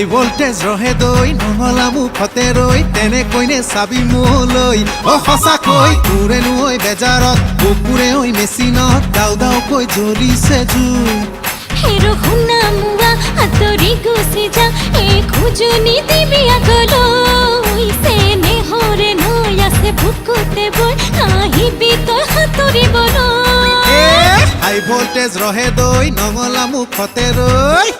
হাই voltage ৰহে দৈ নহলা মুখতে ৰৈ তেনেকৈনে চাবি মোলৈ সঁচাকৈ তোৰে নৈ বেজাৰত কুকুৰে ঐ মেচিনত দাও দাওকৈ জ্বলিছে জুই হেৰো শুনা মুৱা আঁতৰি গুচি যা এই খুজনি দিবি আগলৈ চেনে হৰে নৈ আছে বুকুতে বৈ আহিবি তই সাঁতুৰিবলৈ হাই ভোল্টেজ ৰহে দৈ নহলা মুখতে ৰৈ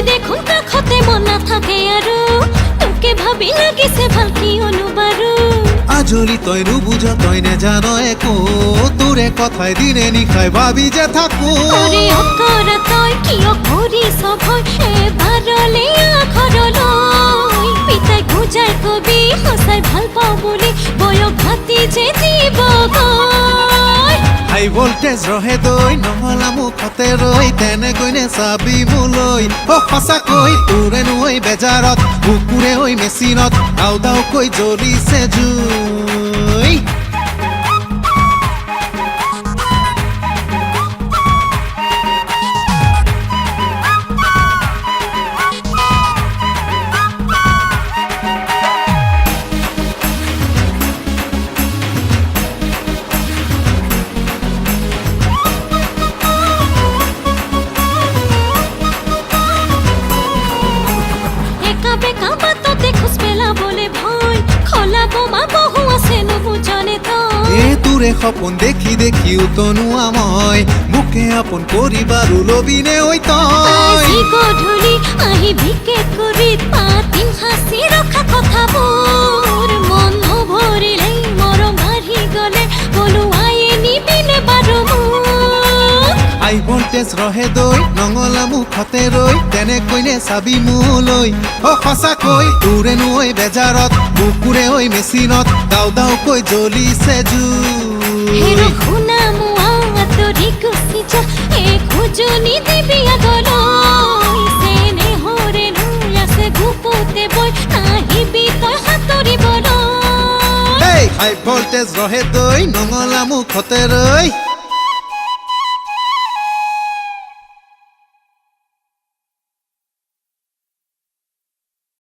দেখোন কাষতে মন নাথাকে আৰু তোকে ভাবি লাগিছে ভাল কিয়নো বাৰু আজলি তই নুবুঝ তই নেজান একো তোৰে কথাই দিনে নিশাই ভাবি যে থাকো অৰে অকৰা তই কিয় কৰিছ ভয় এবাৰলে আখৰলৈ পিতাই বুজাই কবি সঁচাই ভাল পাওঁ বুলি বয়স ভাতি যে দিবগৈ হাই ভোল্টেজ ৰহে দৈ নহলা মুখতে ৰৈ তেনেকৈনে চাবি মোলৈ সঁচাকৈ তোৰে নৈ বেজাৰত কুকুৰে ঐ মেচিনত দাও দাওকৈ জ্বলিছে জুই তোৰে সপোন দেখি দেখি উতনোৱা মই মোকে আপোন কৰিবাৰো লবিনে ঐ তই গধূলি আহিবি কেক কৰি পাতিম হাঁচি ৰখা কথাবোৰ মন নভৰিলে মৰম বাঢ়ি গ'লে বলুৱাই নিবিনে বাৰু হাই ভোল্টেজ ৰহে দৈ নঙলা মুখতে ৰৈ তেনেকৈনে চাবি মোলৈ সঁচাকৈ তোৰে নৈ বেজাৰত কুকুৰে ঐ মেচিনত দাও দাওকৈ জ্বলিছে হেৰো শুনা মুৱা আঁতৰি গুচি যা এই খুজনি দিবি আগলৈ চেনে হৰে নৈ আছে গুপুতে বৈ আহিবি তই সাঁতুৰিবলৈ হাই ভোল্টেজ ৰহে দৈ নঙলা মুখতে ৰৈ